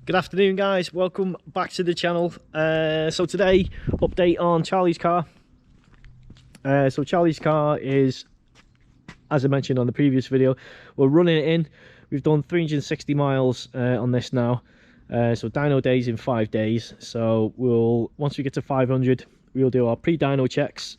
Good afternoon guys, welcome back to the channel. So today, update on Charlie's car. So Charlie's car is, as I mentioned on the previous video, we're running it in. We've done 360 miles on this now. So dyno days in 5 days. So once we get to 500, we'll do our pre-dyno checks.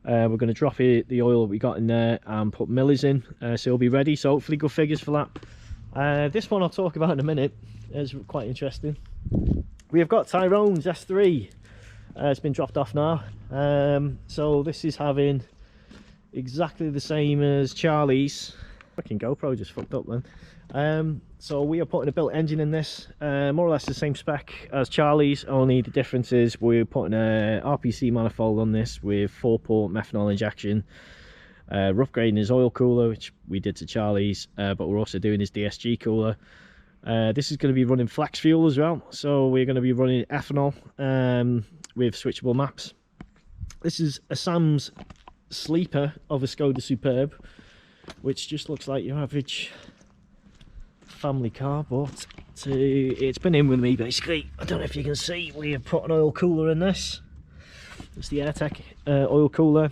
We're going to drop the oil that we got in there and put millers in, so it'll be ready. So hopefully good figures for that. This one I'll talk about in a minute. It's quite interesting. We have got Tyrone's S3. It's been dropped off now. So this is having exactly the same as Charlie's. Fucking GoPro just fucked up then. So we are putting a built engine in this, more or less the same spec as Charlie's, only the difference is we're putting a RPC manifold on this with 4-port methanol injection. We're upgrading his oil cooler, which we did to Charlie's, but we're also doing his DSG cooler. This is going to be running flex fuel as well, so we're going to be running ethanol with switchable maps. This is a Sam's sleeper of a Skoda Superb, which just looks like your average family car, but it's been in with me basically. I don't know if you can see, we have put an oil cooler in this. It's the Airtech oil cooler.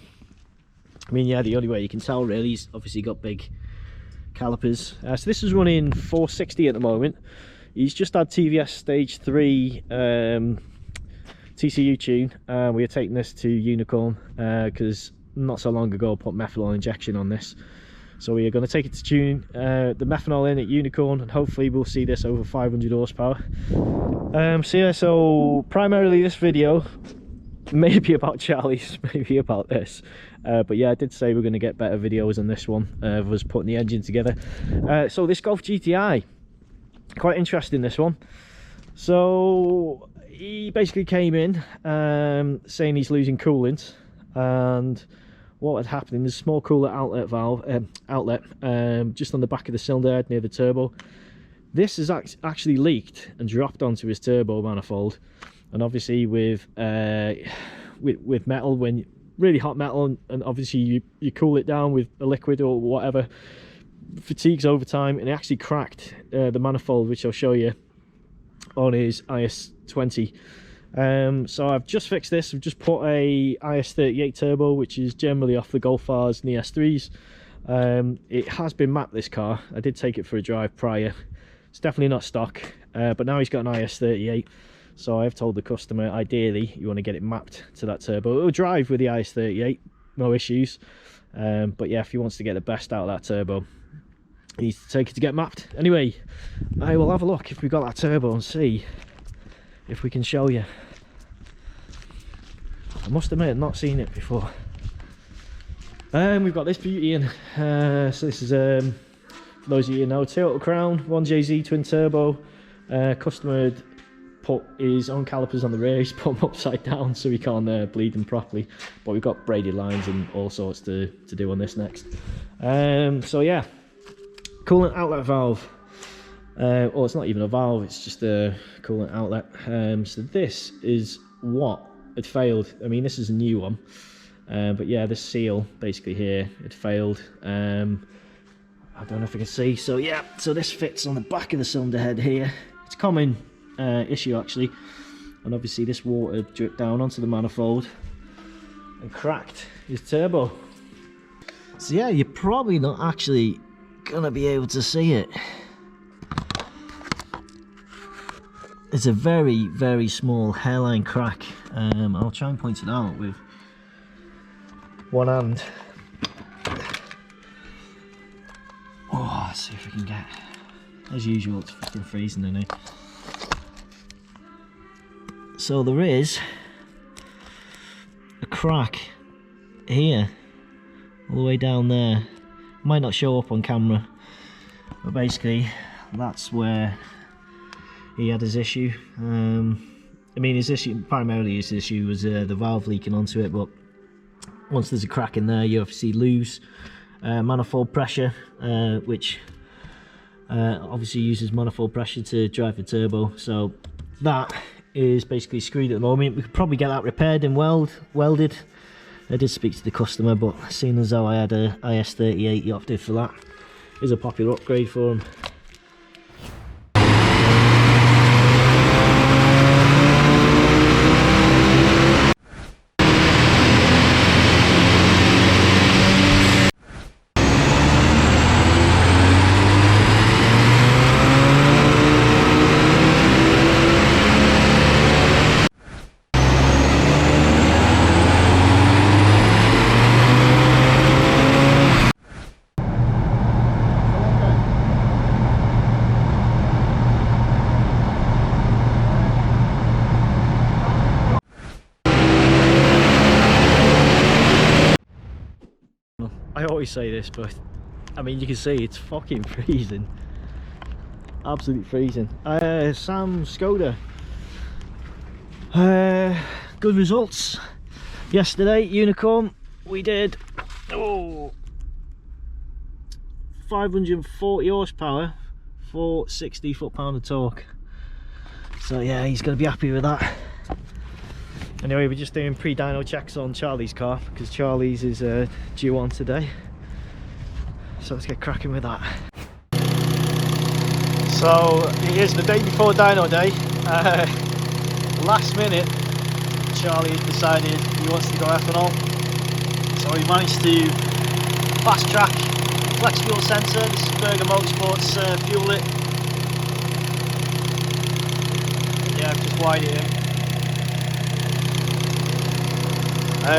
I mean, yeah, the only way you can tell really is obviously got big calipers. So this is running 460 at the moment. He's just had TVS stage 3 TCU tune. We are taking this to Unicorn because not so long ago I put methanol injection on this, so we are going to take it to tune the methanol in at Unicorn, and hopefully we'll see this over 500 horsepower. So yeah, so primarily this video maybe about Charlie's, maybe about this, but yeah, I did say we're going to get better videos on this one of us putting the engine together. So this Golf GTI, quite interesting this one. So he basically came in saying he's losing coolant, and what had happened, there's a small cooler outlet valve just on the back of the cylinder head near the turbo. This has actually leaked and dropped onto his turbo manifold. And obviously with metal, when really hot metal, and obviously you cool it down with a liquid or whatever, fatigues over time, and it actually cracked the manifold, which I'll show you on his IS20. So I've just fixed this. I've just put a IS38 turbo, which is generally off the Golf R's and the S3s. It has been mapped, this car. I did take it for a drive prior. It's definitely not stock, but now he's got an IS38. So I've told the customer, ideally, you want to get it mapped to that turbo. It will drive with the IS38, no issues. But yeah, if he wants to get the best out of that turbo, he needs to take it to get mapped. Anyway, I will have a look if we've got that turbo and see if we can show you. I must admit, I've not seen it before. We've got this beauty in. So this is, for those of you who know, Toyota Crown 1JZ twin turbo. Customer had put his own calipers on the rear. He's put them upside down so he can't bleed them properly, but we've got braided lines and all sorts to do on this next. So yeah, coolant outlet valve. Well, it's not even a valve, it's just a coolant outlet. So this is what had failed. I mean, this is a new one, but yeah, this seal basically here, it failed. I don't know if you can see. So yeah, so this fits on the back of the cylinder head here. It's common issue actually, and obviously this water dripped down onto the manifold and cracked his turbo. So yeah, you're probably not actually gonna be able to see it. It's a very, very small hairline crack. I'll try and point it out with one hand. Oh, let's see if we can get, as usual, it's fucking freezing in here. So there is a crack here, all the way down there. Might not show up on camera, but basically that's where he had his issue. I mean, primarily his issue was the valve leaking onto it, but once there's a crack in there, you obviously lose manifold pressure, which Obviously uses manifold pressure to drive the turbo, so that is basically screwed at the moment. We could probably get that repaired and welded. I did speak to the customer, but seeing as though I had a IS38, you opted for that. Is a popular upgrade for them. I always say this, but I mean, you can see it's fucking freezing. Absolutely freezing. Sam Skoda. Good results. Yesterday, Unicorn, we did 540 horsepower for 60 foot-pound of torque. So yeah, he's going to be happy with that. Anyway, we're just doing pre-dyno checks on Charlie's car because Charlie's is due on today. So let's get cracking with that. So it is the day before dyno day. Last minute, Charlie has decided he wants to go ethanol. So he managed to fast track flex fuel sensor. This is Berger Motorsports fuel it. Yeah, I've just wired it in.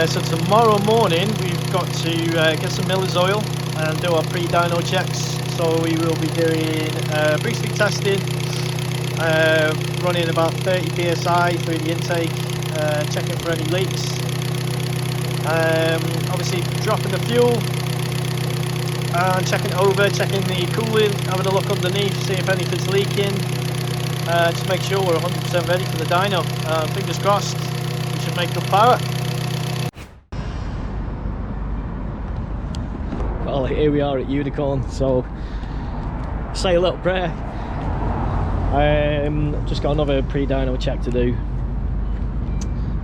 So tomorrow morning we've got to get some miller's oil and do our pre-dyno checks. So we will be doing briefly testing, running about 30 psi through the intake, checking for any leaks, obviously dropping the fuel and checking over, checking the cooling, having a look underneath, see if anything's leaking, just make sure we're 100% ready for the dyno. Fingers crossed, we should make good power. Well, here we are at Unicorn, so say a little prayer. Just got another pre-dyno check to do.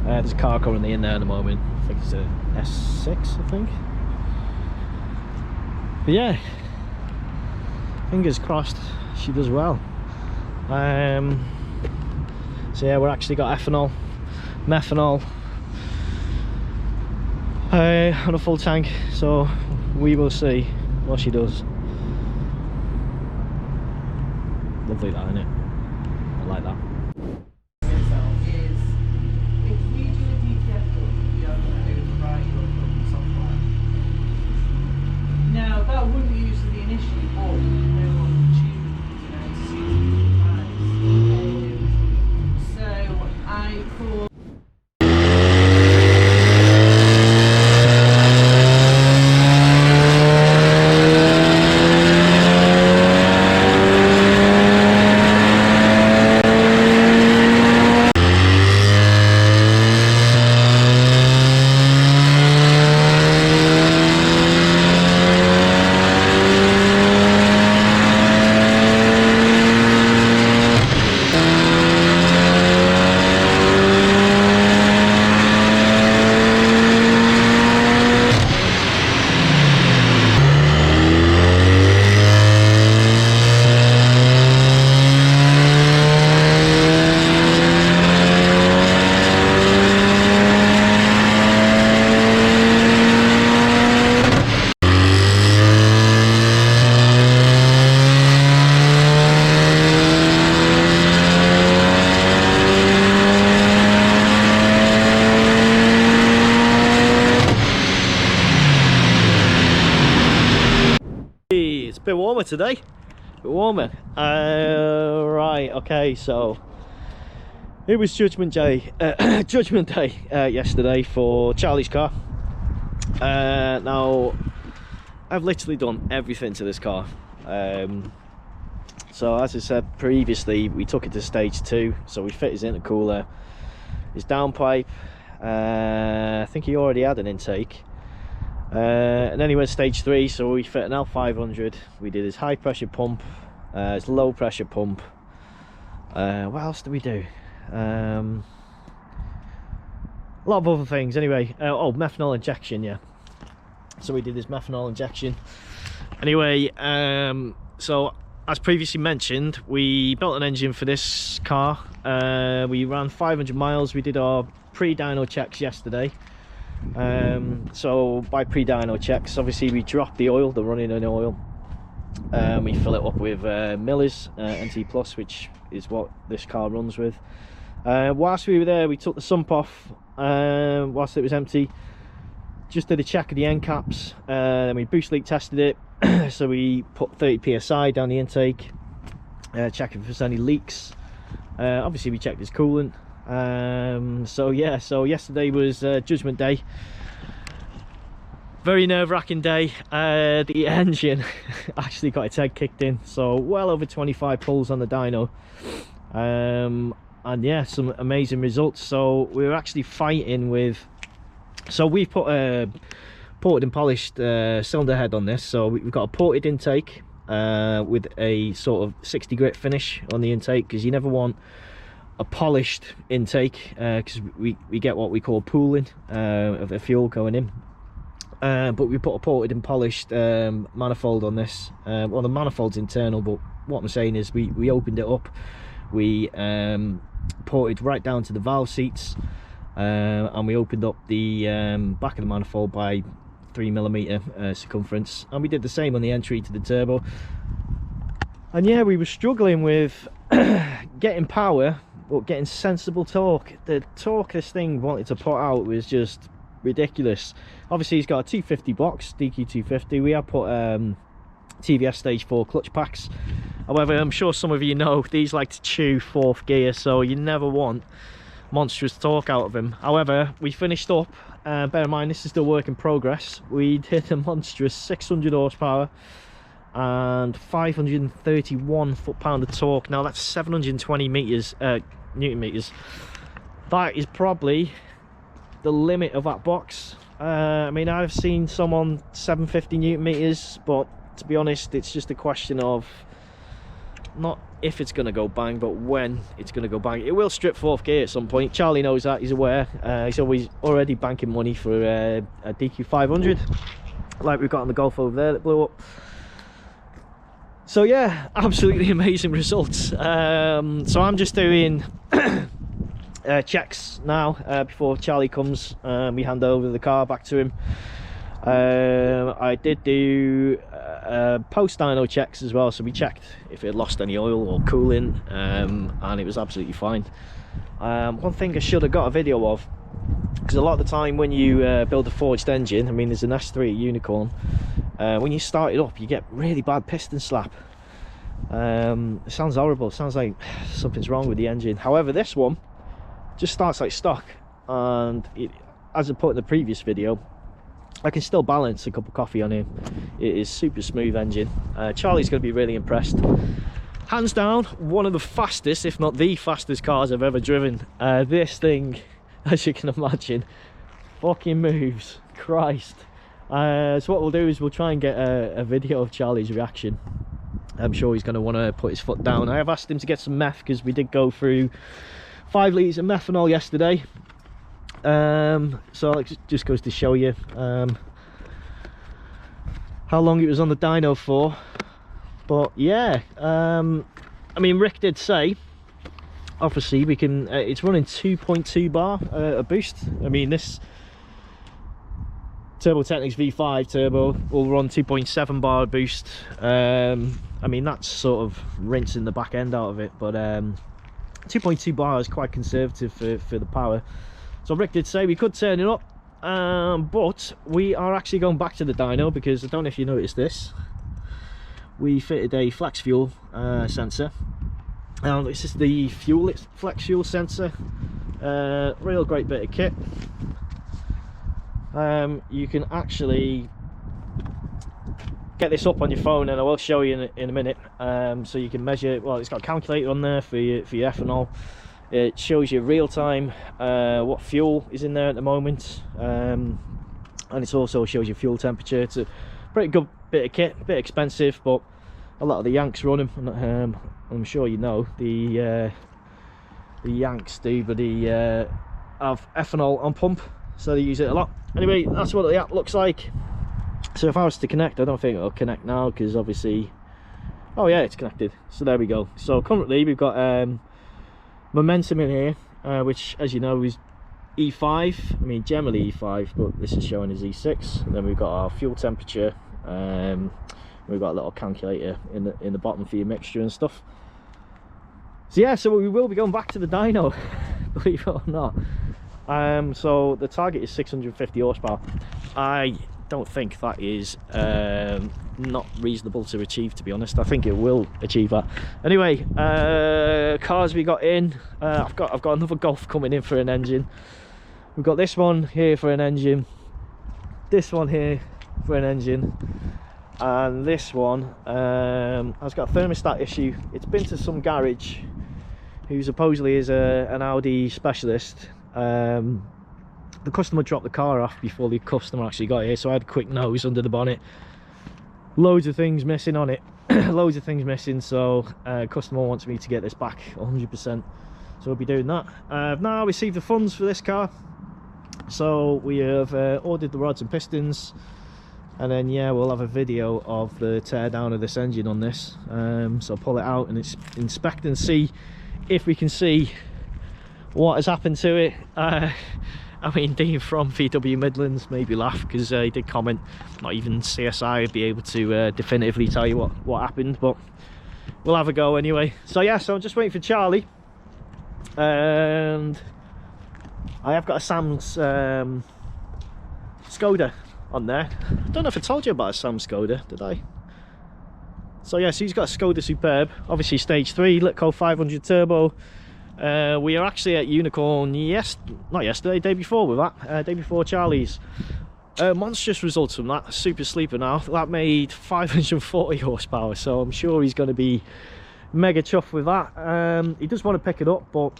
There's a car currently in there at the moment. I think it's a S6, I think. But yeah, fingers crossed she does well. So yeah, we're actually got ethanol, methanol on a full tank, so we will see what she does. Lovely that, isn't it? I like that. Now that wouldn't usually be an issue, but depending on the tune, so I could. It's a bit warmer today, a bit warmer. Right, okay, so it was Judgment Day, yesterday for Charlie's car. Now I've literally done everything to this car. So as I said previously, we took it to stage 2, so we fit his intercooler, his downpipe. I think he already had an intake. And then he went stage 3, so we fit an L500. We did his high pressure pump, It's a low pressure pump. What else do we do? A lot of other things anyway. Oh, methanol injection, yeah. So we did this methanol injection. Anyway, so as previously mentioned, we built an engine for this car. We ran 500 miles. We did our pre-dyno checks yesterday. So by pre-dyno checks, obviously we drop the oil, the running in oil. We fill it up with Miller's NT Plus, which is what this car runs with. Whilst we were there, we took the sump off whilst it was empty. Just did a check of the end caps. Then we boost leak tested it. So we put 30 psi down the intake, checking if there's any leaks. Obviously we checked his coolant. So yeah, so yesterday was Judgment Day. Very nerve-wracking day. The engine actually got its head kicked in, so well over 25 pulls on the dyno. And yeah, some amazing results. So we were actually fighting with, so we've put a ported and polished cylinder head on this. So we've got a ported intake with a sort of 60 grit finish on the intake, because you never want a polished intake, because we get what we call pooling of the fuel going in. But we put a ported and polished manifold on this. Well, the manifold's internal, but what I'm saying is we opened it up. We ported right down to the valve seats, and we opened up the back of the manifold by 3mm circumference, and we did the same on the entry to the turbo. And yeah, we were struggling with getting power but getting sensible torque. The torque this thing wanted to put out was just ridiculous. Obviously he's got a 250 box, DQ 250. We have put TVS stage 4 clutch packs. However, I'm sure some of you know these like to chew fourth gear, so you never want monstrous torque out of them. However, we finished up, bear in mind this is still work in progress, we did a monstrous 600 horsepower and 531 foot-pound of torque. Now that's 720 newton meters. That is probably the limit of that box. I mean, I've seen some on 750 newton meters, but to be honest, it's just a question of not if it's going to go bang, but when it's going to go bang. It will strip fourth gear at some point. Charlie knows that, he's aware. He's always already banking money for a DQ 500 like we've got on the Golf over there that blew up. So yeah, absolutely amazing results. So I'm just doing checks now before Charlie comes. We hand over the car back to him. I did do post dyno checks as well, so we checked if it had lost any oil or cooling, and it was absolutely fine. One thing I should have got a video of, because a lot of the time when you build a forged engine, I mean there's an S3 Unicorn, when you start it up you get really bad piston slap. It sounds horrible, it sounds like something's wrong with the engine. However, this one just starts like stock, and as I put in the previous video, I can still balance a cup of coffee on him. It is super smooth engine. Charlie's going to be really impressed. Hands down, one of the fastest, if not the fastest cars I've ever driven. This thing, as you can imagine, fucking moves. Christ. So what we'll do is we'll try and get a video of Charlie's reaction. I'm sure he's going to want to put his foot down. I have asked him to get some meth, because we did go through 5 litres of methanol yesterday. So it just goes to show you how long it was on the dyno for. But yeah, I mean, Rick did say obviously we can it's running 2.2 bar a boost. I mean, this turbo Technics V5 turbo will run 2.7 bar boost. I mean, that's sort of rinsing the back end out of it, but 2.2 bar is quite conservative for the power. So Rick did say we could turn it up, but we are actually going back to the dyno, because I don't know if you noticed this, we fitted a flex fuel sensor. Now this is the flex fuel sensor, real great bit of kit. You can actually get this up on your phone, and I will show you in a minute. So you can measure, well, it's got a calculator on there for your ethanol. It shows you real time what fuel is in there at the moment, and it also shows you fuel temperature. It's a pretty good bit of kit, a bit expensive, but a lot of the Yanks run them. I'm sure you know the Yanks do, but they have ethanol on pump, so they use it a lot. Anyway, that's what the app looks like. So if I was to connect, I don't think it'll connect now because obviously, oh yeah, it's connected. So there we go. So currently we've got momentum in here, which as you know is E5. I mean generally E5, but this is showing as E6. And then we've got our fuel temperature. We've got a little calculator in the bottom for your mixture and stuff. So yeah, so we will be going back to the dyno, believe it or not. So the target is 650 horsepower. I don't think that is not reasonable to achieve, to be honest. I think it will achieve that. Anyway, cars we got in. I've got another Golf coming in for an engine. We've got this one here for an engine, this one here for an engine, and this one has got a thermostat issue. It's been to some garage who supposedly is an Audi specialist. The customer dropped the car off before the customer actually got here, so I had a quick nose under the bonnet. Loads of things missing on it. Loads of things missing, so customer wants me to get this back 100%, so we'll be doing that. I've now received the funds for this car, so we have ordered the rods and pistons, and then yeah, we'll have a video of the tear down of this engine on this. So I'll pull it out and inspect and see if we can see what has happened to it. I mean, Dean from VW Midlands made me laugh because he did comment not even CSI would be able to definitively tell you what happened, but we'll have a go anyway. So yeah, so I'm just waiting for Charlie, and I have got a Sam's Skoda on there. I don't know if I told you about a Sam Skoda, did I? So yeah, so he's got a Skoda Superb, obviously stage 3 Litco 500 turbo. We are actually at Unicorn, not yesterday, day before with that, day before Charlie's. Monstrous results from that, super sleeper now. That made 540 horsepower, so I'm sure he's going to be mega chuffed with that. He does want to pick it up, but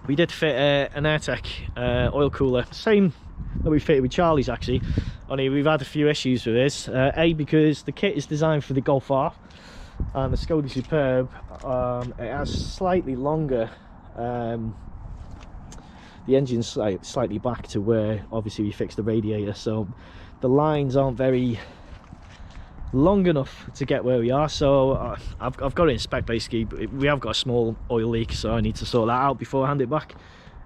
we did fit an Airtech oil cooler, same that we fitted with Charlie's actually, only we've had a few issues with this. Because the kit is designed for the Golf R, and the Skoda Superb, it has slightly longer, the engine's slightly back to where obviously we fixed the radiator, so the lines aren't very long enough to get where we are. So I've got it in spec basically, but we have got a small oil leak, so I need to sort that out before I hand it back.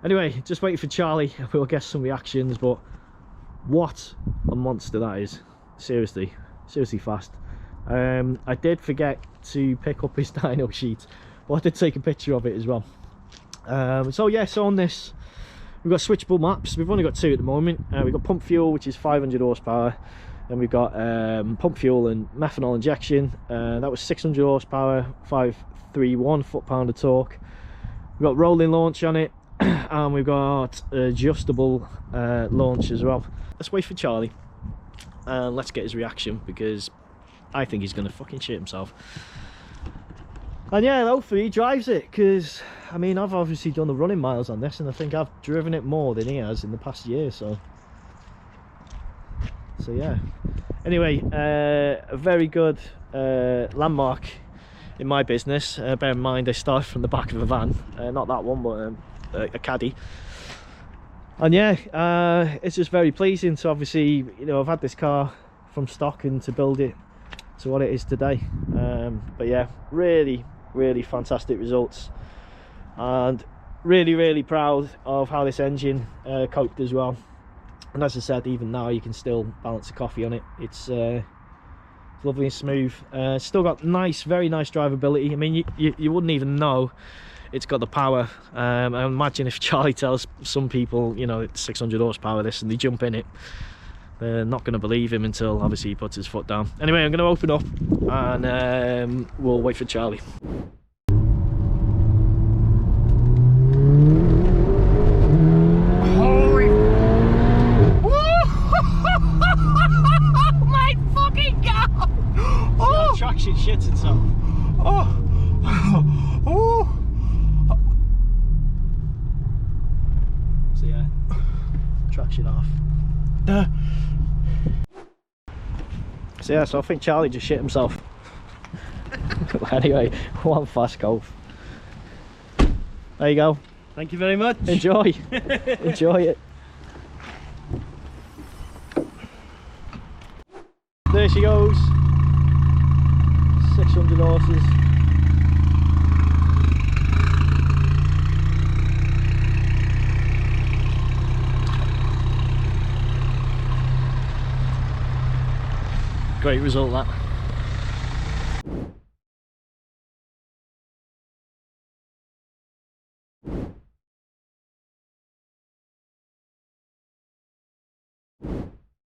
Anyway, just waiting for Charlie. We'll get some reactions, but what a monster that is. Seriously fast. I did forget to pick up his dyno sheet, but I did take a picture of it as well. So yeah, so on this we've got switchable maps. We've only got 2 at the moment. We've got pump fuel, which is 500 horsepower, and we've got pump fuel and methanol injection. That was 600 horsepower, 531 foot-pound of torque. We've got rolling launch on it, and we've got adjustable launch as well. Let's wait for Charlie and let's get his reaction, because I think he's gonna fucking shit himself. And yeah, hopefully he drives it, because I mean, I've obviously done the running miles on this, and I think I've driven it more than he has in the past year, so yeah. Anyway, a very good landmark in my business. Bear in mind I started from the back of a van, not that one, but a caddy. And yeah, it's just very pleasing to obviously, you know, I've had this car from stock and to build it to what it is today. But yeah, really fantastic results, and really proud of how this engine coped as well. And as I said, even now you can still balance a coffee on it. It's lovely and smooth. Still got very nice drivability. I mean, you wouldn't even know it's got the power. I imagine if Charlie tells some people, you know, it's 600 horsepower this, and they jump in it, they're not going to believe him until obviously he puts his foot down. Anyway, I'm going to open up and we'll wait for Charlie. Holy my fucking god! Oh, traction shits itself. So yeah, traction off. So yeah, so I think Charlie just shit himself. Anyway, one fast golf. There you go. Thank you very much. Enjoy. Enjoy it. There she goes. 600 horses. Great result that.